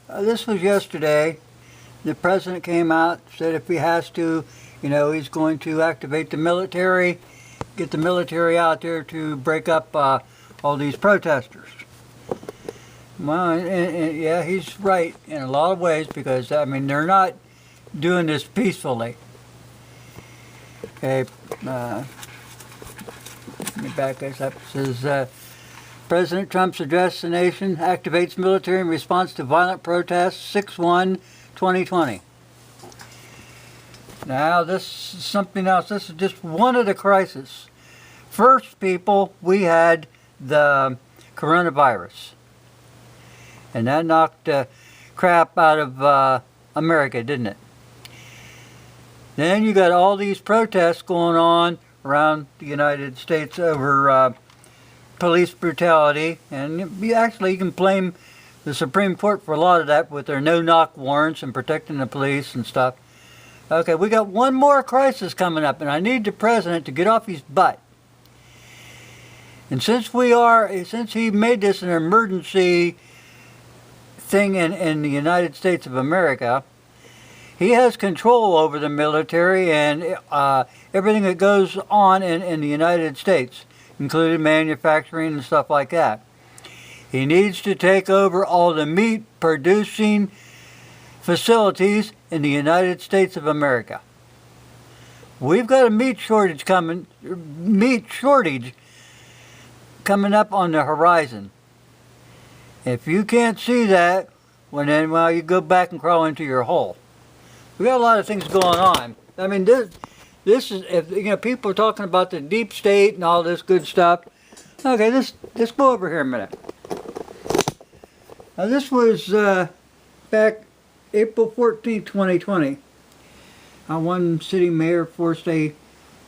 This was yesterday. The president came out, said if he has to, he's going to activate the military, get the military out there to break up all these protesters. Well, and yeah, he's right in a lot of ways because, they're not doing this peacefully. Okay, let me back this up. It says, President Trump's address to the nation activates military in response to violent protests 6/1/2020. Now, this is something else. This is just one of the crises. First, people, we had the coronavirus. And that knocked the crap out of America, didn't it? Then you got all these protests going on around the United States over police brutality. And you can blame the Supreme Court for a lot of that with their no-knock warrants and protecting the police and stuff. Okay, we got one more crisis coming up, and I need the president to get off his butt. And since he made this an emergency thing in the United States of America, he has control over the military and everything that goes on in the United States, including manufacturing and stuff like that. He needs to take over all the meat producing facilities in the United States of America. We've got a meat shortage coming up on the horizon. If you can't see that, well, you go back and crawl into your hole. We got a lot of things going on. This is, if people are talking about the deep state and all this good stuff. Okay, let's go over here a minute. Now, this was back April 14th, 2020. One city mayor forced a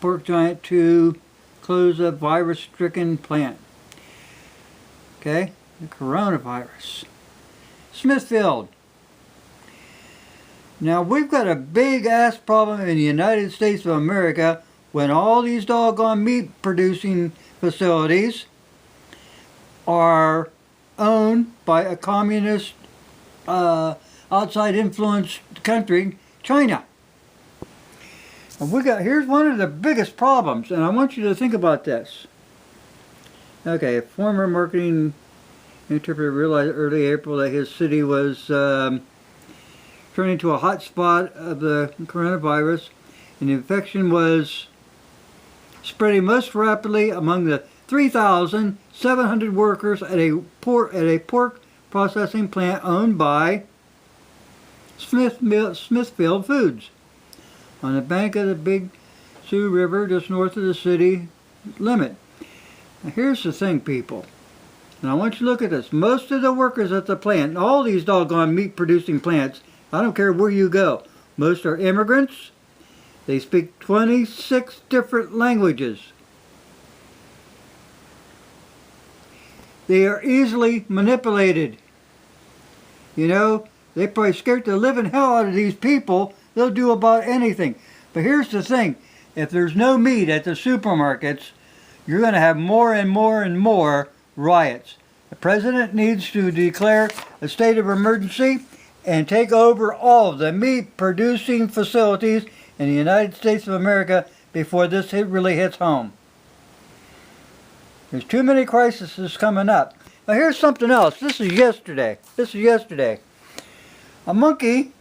pork giant to close a virus-stricken plant. Okay, the coronavirus. Smithfield. Now, we've got a big-ass problem in the United States of America when all these doggone meat-producing facilities are owned by a communist, outside-influenced country, China. And here's one of the biggest problems, and I want you to think about this. Okay, a former marketing interpreter realized early April that his city was turning into a hot spot of the coronavirus, and the infection was spreading most rapidly among the 3,700 workers at a pork processing plant owned by Smithfield Foods on the bank of the Big Sioux River just north of the city limit. Now, here's the thing, people. And I want you to look at this. Most of the workers at the plant, all these doggone meat-producing plants, I don't care where you go, most are immigrants. They speak 26 different languages. They are easily manipulated. They probably scared the living hell out of these people. They'll do about anything. But here's the thing. If there's no meat at the supermarkets, you're going to have more and more and more riots. The president needs to declare a state of emergency and take over all of the meat-producing facilities in the United States of America before this really hits home. There's too many crises coming up. Now here's something else. This is yesterday. A monkey,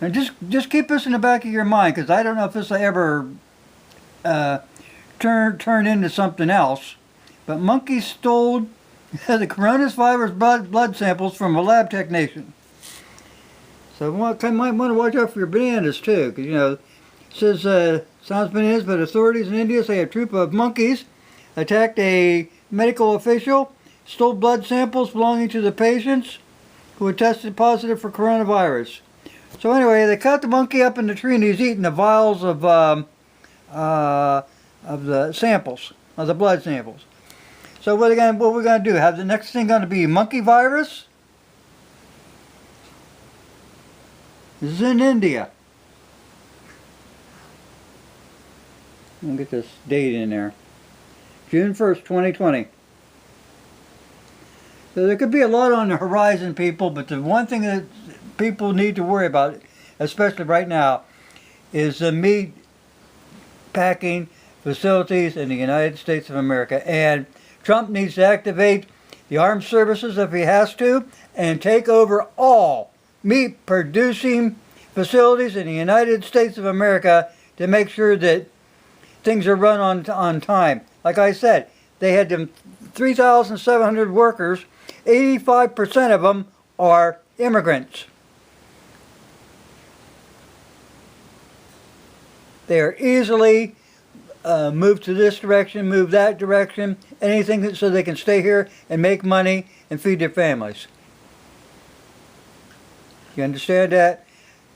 and just keep this in the back of your mind, because I don't know if this will ever turn into something else. But monkeys stole the coronavirus blood samples from a lab technician. So you might want to watch out for your bananas too, because it says sounds bananas, but authorities in India say a troop of monkeys attacked a medical official, stole blood samples belonging to the patients who had tested positive for coronavirus. So anyway, they caught the monkey up in the tree, and he's eating the vials of the samples, of the blood samples. So what we're gonna do? Have the next thing gonna be monkey virus? This is in India. I'll get this date in there. June 1st, 2020. So there could be a lot on the horizon, people, but the one thing that people need to worry about, especially right now, is the meat packing facilities in the United States of America. And Trump needs to activate the armed services if he has to and take over all meat producing facilities in the United States of America to make sure that things are run on time. Like I said, they had them 3,700 workers. 85% of them are immigrants. They are easily moved to this direction, move that direction, anything so they can stay here and make money and feed their families. You understand that?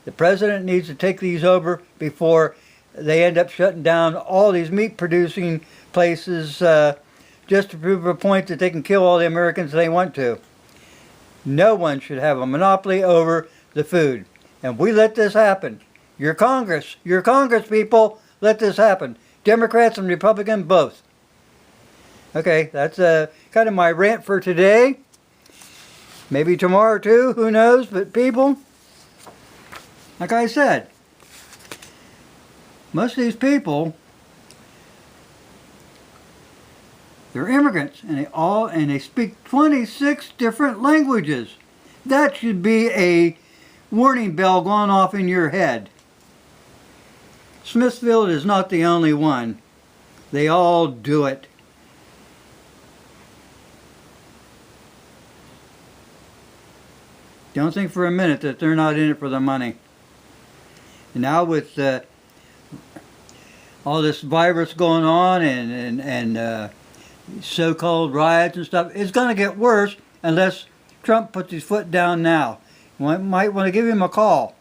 The president needs to take these over before they end up shutting down all these meat producing places just to prove a point that they can kill all the Americans they want to. No one should have a monopoly over the food. And we let this happen. Your Congress people, let this happen. Democrats and Republicans both. Okay, that's kind of my rant for today. Maybe tomorrow too, who knows? But people, like I said, most of these people, they're immigrants, and they speak 26 different languages. That should be a warning bell going off in your head. Smithfield is not the only one. They all do it. Don't think for a minute that they're not in it for the money. And now with all this virus going on and so-called riots and stuff, it's going to get worse unless Trump puts his foot down now. You might want to give him a call.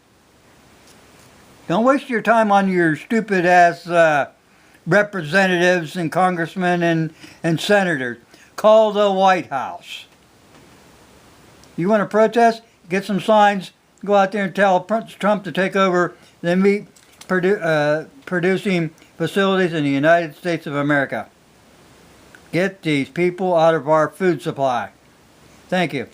Don't waste your time on your stupid ass representatives and congressmen and senators. Call the White House. You want to protest? Get some signs. Go out there and tell Trump to take over the meat producing facilities in the United States of America. Get these people out of our food supply. Thank you.